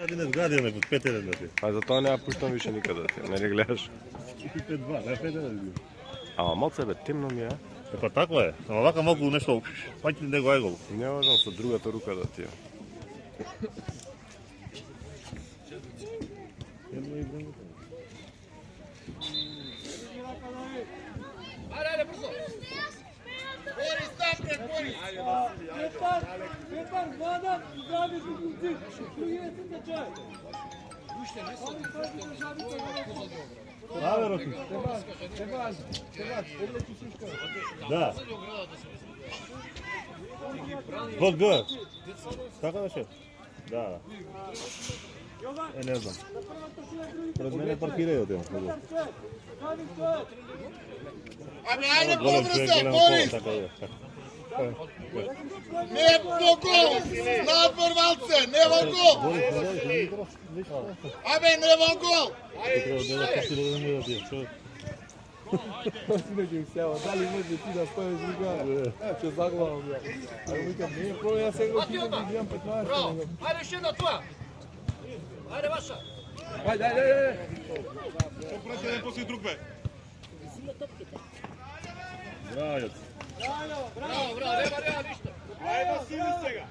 Денес гадиме под 5-1 да ти. А затоа не ја пуштам више никаде да ти. Не ли гледаш? 5-2, не 5-1. Ама малце бе темно ми е. Па таква е. Ама вака малку нешто паќи него е гол. Не можам со другата рука да ти. Ајде брзо. Борис, напред, Борис. Петар, вода, здрави зубници. Пријете да чај. Абе, Роки. Себаш, одлечи всичко. Да. Вот го. Така беше? Да. Не знам. Пред мене паркирај од него. Абе, ајде побрзо, Борис. Не во гол. Надвор Валце, не во гол. Абе, не во гол. Синаќи сева, дали може ти да стоиш вика? Ќе заглавам ја. Ај вика, не е проја сега ќе да видам 15. Ајде ше на тоа. Ајде Ваша. Ајде. Што праќа еден после друг бе? Браво. Браво, нема ништо. Ајде сили сега.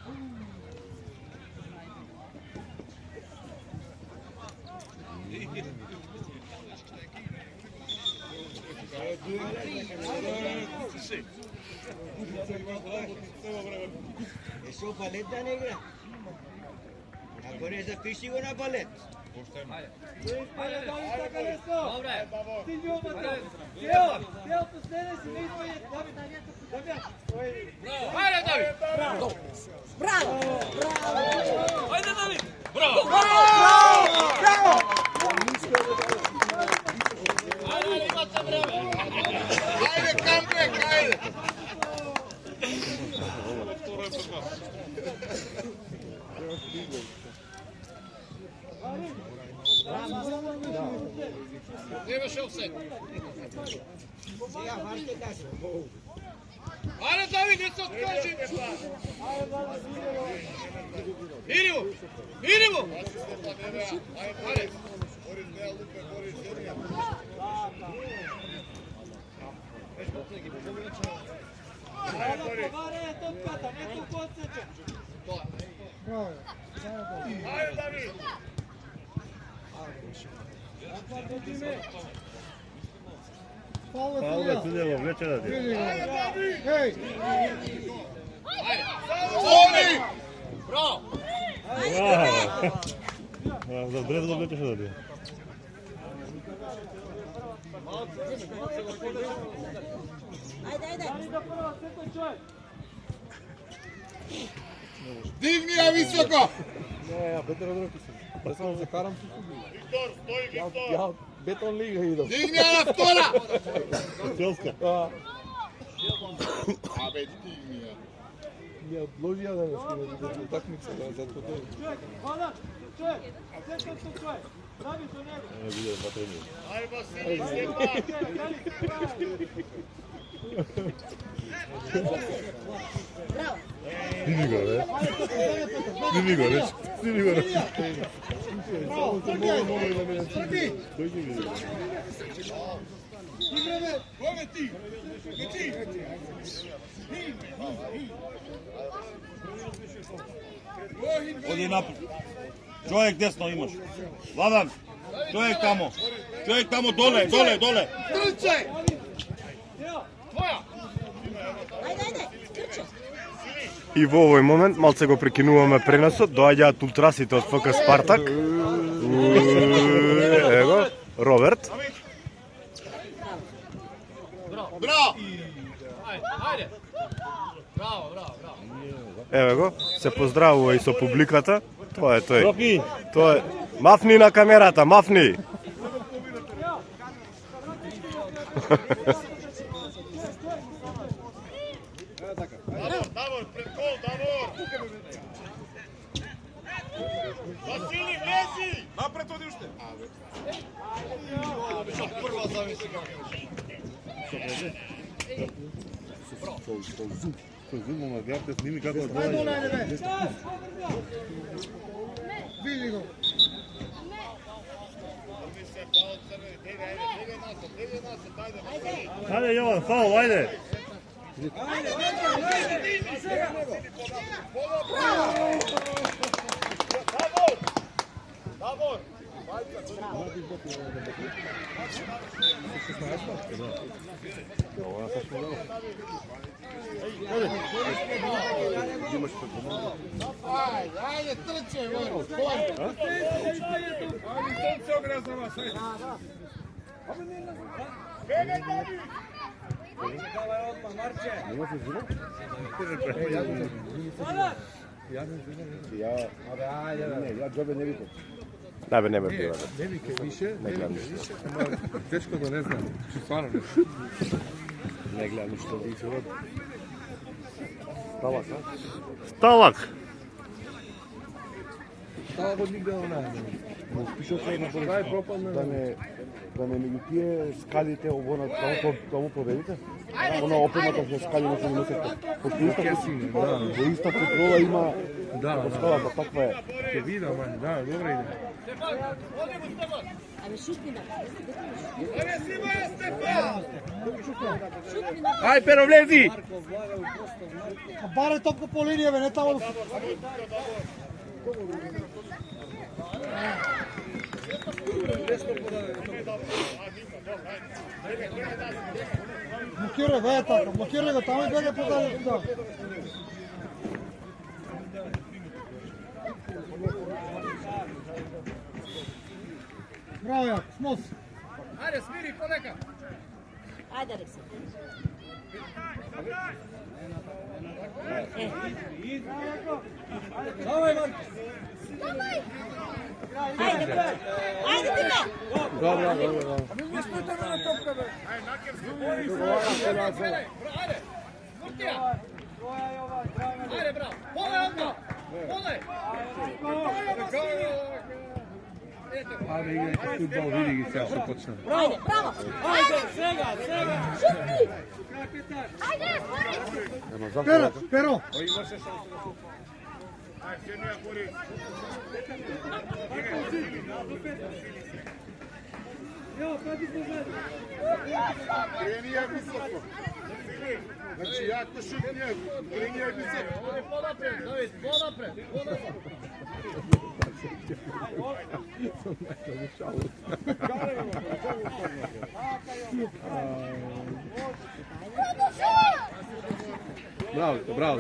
Eso palet da negra. Agora essa ficha chegou na palet. Ајде Давид. Браво! Ајде Давид. Браво. Ајде имате време. Ајде камбек, ајде. Не беше офсайд. Ајде Давид, не се откажи. Иди му. Ајде. Ајде Давид. Пауле, туде го влече да ти. Еј! Тони! Браво! Браво! За дрес го влечеше да ти. Ајде. Дигни ја високо! Не, ја Петар од руки сум. Да само се карам со суби. Виктор, стои, Виктор! Ја бетон лига идам. Дигни ја на втора! Челска. Абе, дигни ја. Ми ја одложија да не скине да такмица да затоа тоа. Не видел патрени. Ајде Васили, Степан! Браво! Сними го, бе. Сними го, рече. Тој ќе види. Кога ти? Оди напред. Човек десно имаш. Владан, човек тамо, доле. Трчај! Твоја! Ајде, трчај! И во овој момент малце го прекинуваме преносот, доаѓаат ултрасите од ФК Спартак. Его, Роберт. Браво! Ајде! Браво! Еве го, се поздравува и со публиката. Тоа е тој. Роки! Тоа е. Мафни на камерата, мафни. Давор, пред гол, Давор! Васили, влези! Напред оди уште! Прва замисли како. Кој зум, ма гледате сними како доаѓа. Види го. Ајде, Јован, фаул, ајде. Ajde, trče, Vojro, spoj. Ne bi bilo. Ne vike više, ne gledam više. Teško da ne znam, stvarno ne. Ne gledam ništa. Талак. Става од нигде не Пишоце на да не меѓу тие скалите обона таму победите. Она опредната со скали не се носете. Пошто иста контрола има. Да, скалата таква е. Ќе видам, да, добра иде. Ами шутни на. Ај, Перо, влези! Баре топка по линија, бе, не таму. Блокирай, бе, така, блокирай го, таму и бега подаде туда. Браво, Јак, смос. Ајде, смири, понека. Ајде, Алекси. Давај, Марко. Ајде, Тиме. Добро. Ајде, браво. Поле одма. Поле. Ајде, играјте фудбал, види ги сега што почна. Ајде, браво. Ајде, сега. Шутни. Ајде, Pero. Гренија високо. Значи, јако шутње, гренија високо. Полапред, Давид, полапред. Браво.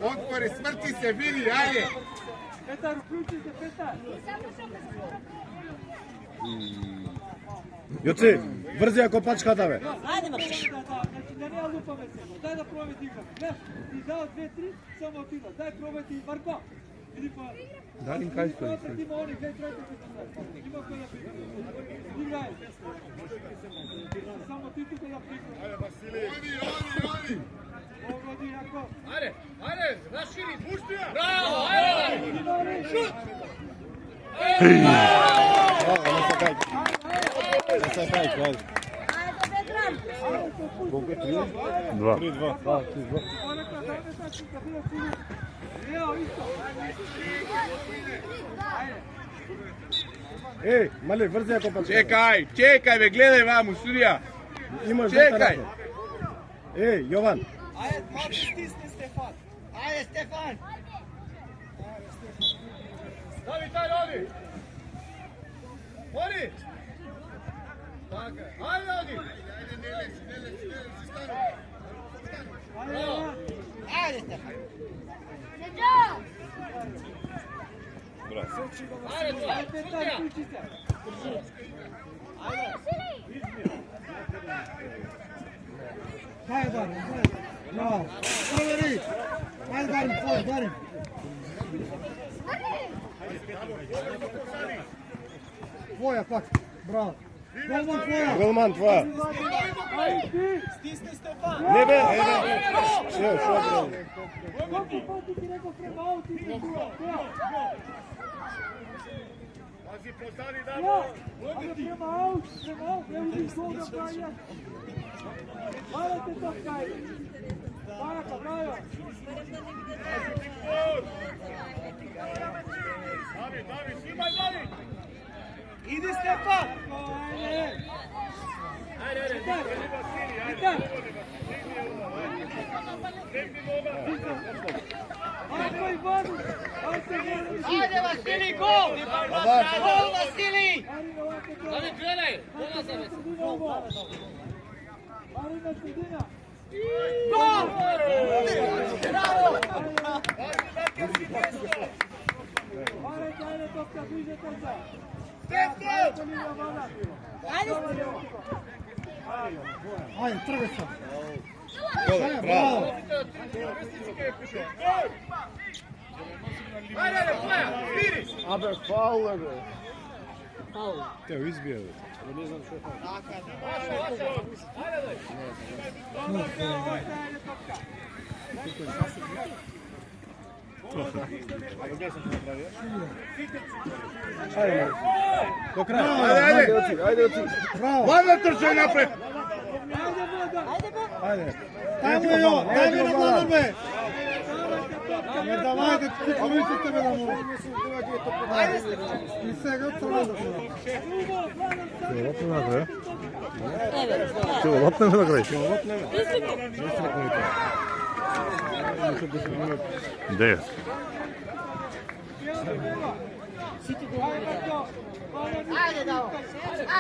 Отвори, смрти се, види, ајде. Петар, уклучите, Петар. Јоци, врзи ја копачката, бе. Ајде, Марче. Значи, да не ја лупаме се. Дај да пробаме да играме. Не, ти дава 2-3, само отида. Дај пробајте и Марко. Иди па. Дали им кај стои? Има они, кај трајте. Има кој да пригра. Играј. Само ти тука да пригра. Оди. Погоди, Јако. Ајде, расшири, пушти ја. Браво, ајде. Шут. Ајде, Петран. Колку е 3? 2. 3-2. Понека дај така што да биде сигурно. Ео, исто. Еј, мале, врзи ја копачката. Чекај, бе, гледај ваму, студија. Имаш Чекај. Еј, Јован. Ајде, малку стисни Стефан. Ајде, Стефан. Дави, оди. Оди. Така, ајде, оди. Ајде, не лечи, стани. Ајде, Стефан. Ајде, Петар, уклучи се. Ајде, Дарин, браво. Провери. Ајде, Дарин. Твоја пак, браво. Голман твоја. Голман твоја. Стисни Стефан. Не бе, шо бе. Колку пати ти реков према аут и ти туа. Пази, постави, Ајде, према аут, не видиш гол да праја. Ајде те то кај. Барака, браво. Дави, снимај, Дави. Иди, Стефан. Ajde Vasili, gol! Gol Vasili! Ajde gledaj, dolazame se. Marina sredina. Gol! Bravo! Ajde topka, bliže trca. Ajde, trgaj sam. Bravo. Ajde, Poja, viri! Aber faul, bre. Te izbio. Do kraja. Ajde, oci. Bravo. Vlada trče napred. Ajde. Ajde na Vladar. Ne давайте, тук мислите ме да му. И сега трудно. Лопне на край. Лопне на край. Де? Ajde Davor!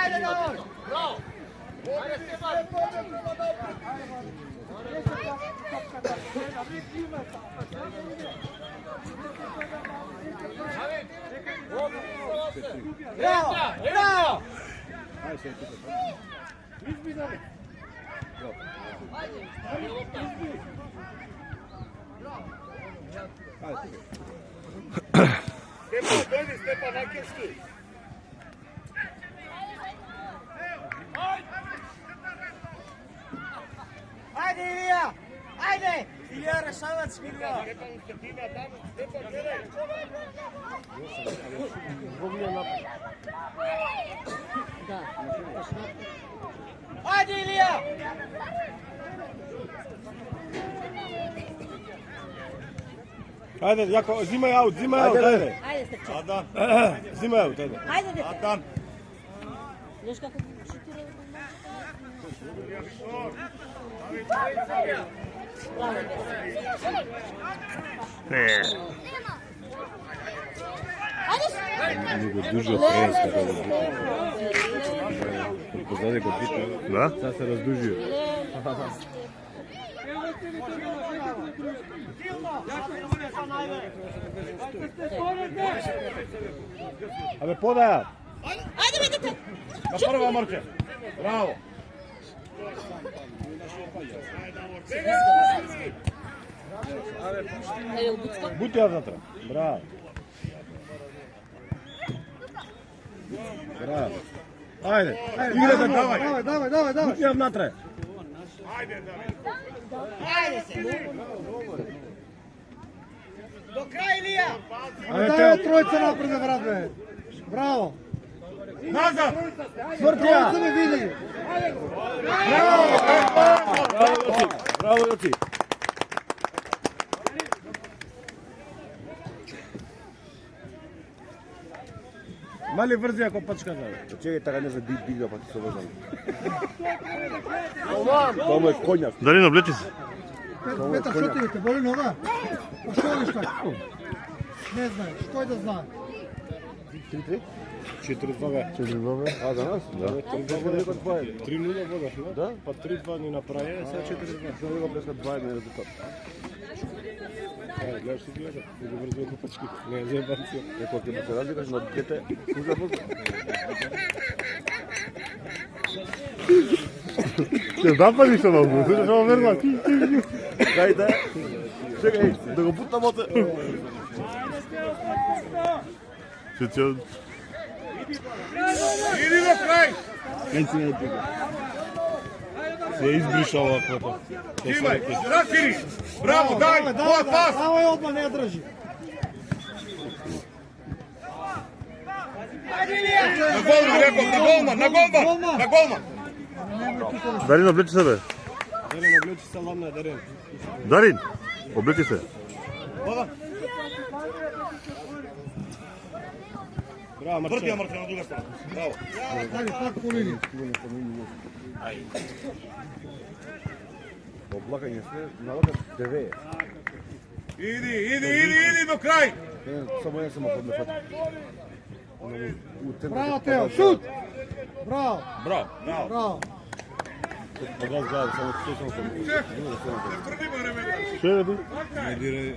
Ajde Davor! Bravo! Ajde Stefan! Bravo! Bravo! Stepan, dođi Stepan, nakirski. Ajde Ilija! Ajde! Ilija Rešavac, Ilija! Stepan, Stetina, tamo, Stepan, gledaj. Ajde Ilija! Ajde, Jako, zimaj aut, ajde. Ajde, Stepče. Zimaj aut, ajde. Ajde, dete. Još kako šutira. Nego duže od preska kada pozadje kod bitno. Da? Sad se razdužio. Абе, подаја. Ajde, vidite. На прва, Марче. Браво. Evo, Bucka. Бути ја внатре. Браво. Браво. Ајде. Играте, давај. Давай. Бути ја внатре. Ajde se! Do kraja Ilija! Дај тројца напред, брате. Браво. Nazad! Тројца ме види. Браво, Јоци. Мали врзи ако пачка да. Чекај, така не за дига па ти се возам. Тоа е коњак. Дарино, облечи се. Петар, што ти те боли нога? Па што видиш така? Не знаеш, кој да знае? 3-3? 4-2. А, за нас? Да. 3-0 водаш, не? Да. Па 3-2 ни направи, сега 4-2. Што него преска 2-1 резултат. Гледаш си гледа, не го врзи ако пачки. Не, заебам се. Еко, ти се разликаш на дете, служа воза. Се запали се много, се што верва. Дај. Чекај, да го бутам оте. Се Иди до крај! се избришал аквата. Имај, накири! Браво, дај! Твој пас! Давај одма, не ја држи. На голман, реков, на голман! Дарин, облечи се, бе. Дарин, облечи се, ладно е, Дарин. Дарин, облечи се. Врти ја Марче на друга страна. Браво. Ајде, пак по линија. Облагање се налага 9. Иди до крај. Само ја сама подме фати. Браво, Тео, шут! Браво! Браво. Погаз гледа, само слушам се. Не тврди ме ремета. Што е бе? Не дирај.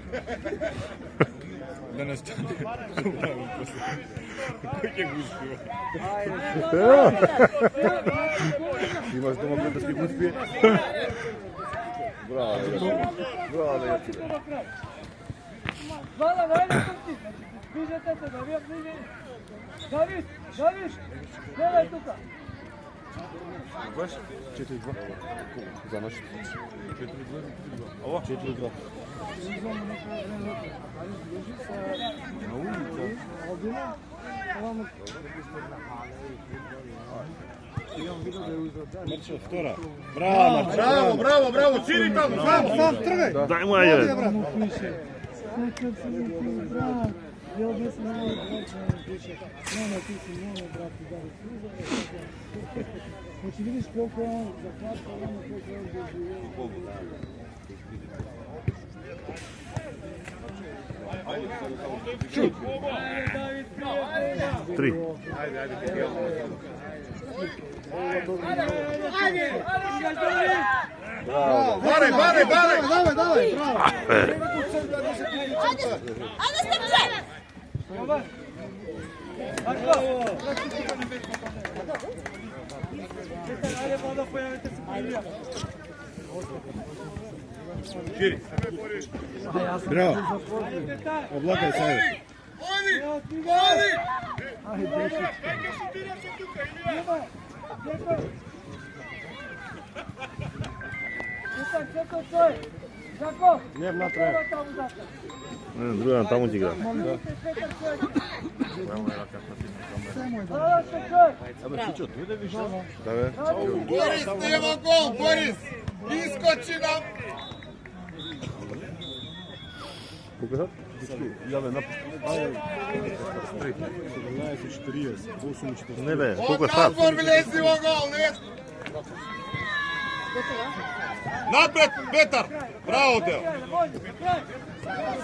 Да не стане. Кој ќе го успива? Имаш дома претески го успие. Браво, Јаци. Hvala, ajde trči. Dižete se, Davija, bliži. Daviš, gledaj tuka. Баш 4-2. За наш. 4-2. Ова 4-2. На улица. Марче втора. Браво, шири таму, Сам, тргај! Дај му ајде. Jel bi se malo više, nema ti si mnogo, brati, da li znači vidiš koliko je on zakratio, ono koliko je on doživio. Šut. 3. Барај, Давај, брavo! Ajde, Stepče! Ajde, voda, pojavite se prvija. Шири. Браво. Облагај се. Žako! Не внатре. Друга таму ќе игра. Абе Сучо, ти да виш? Да бе. Борис, нема гол, Борис! Искочи нам! Колку сад? Јаве напушти. 17:40, 8:40. Не бе, колку Од сад? надвор влези во гол, не? Напред, Петар! Браво, Тео!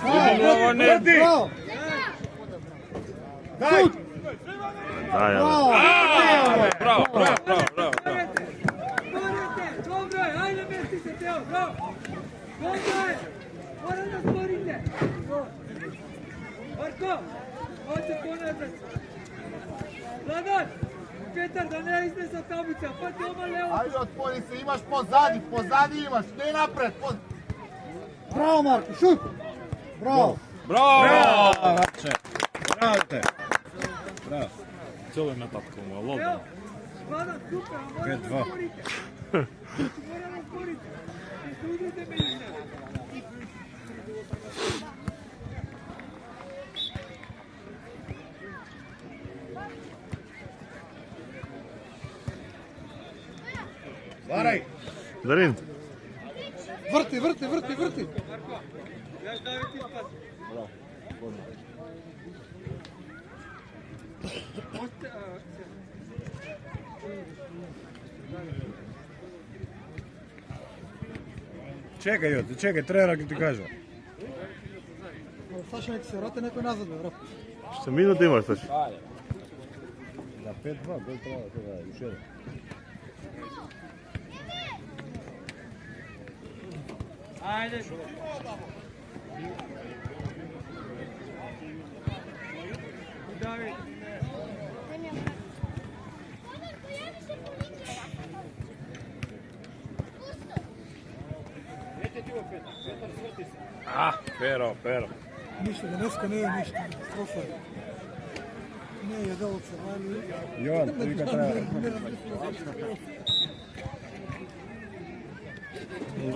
Врти! Дај! Дај, ја. Браво! Dobro je, ajde mestite, Teo, bravo! Dobro je, moram da stvorite! Marko, hoće ponazad! Vladan, Petar, da ne iznesa tablica, pa ti oma levo! Ајде, отпори се, имаш позади имаш, не напред! Браво, Марко, шут! Браво! Браво, Марче. Браво те. Браво. Цело на тапка му, Evo, лобно. Vladan, super, moram da 5-2. stvorite! Moram da stvorite! Ne udrite me iz njega! Барај! Дарин. Врти! Ja David ispad. Чекај, Јоте, чекај, тренера ќе ти кажа. Саша, нека се врати некој назад, бе, брат. Што минути имаш, Саши? За 5-2, гол треба да уште еден. Ajde. David. Pero. Ништо, денеска не е ништо. Строфа е. Не е јаделот се, али... Јован, вика треба.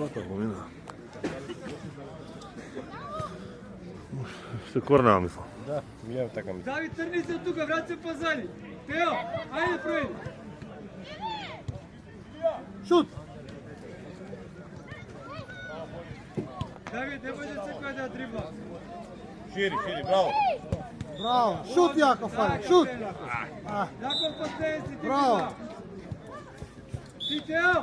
Вака помина. Ще корнева мисла. Да, ја така ми. David, trni se od tuga, vrat se pozadi. Teo, ajde prođi. Шут! David, ne može se koja da dribla. Шири, браво! Браво, шут Јаков, шут. Јаков Пастенци, Браво. Титео!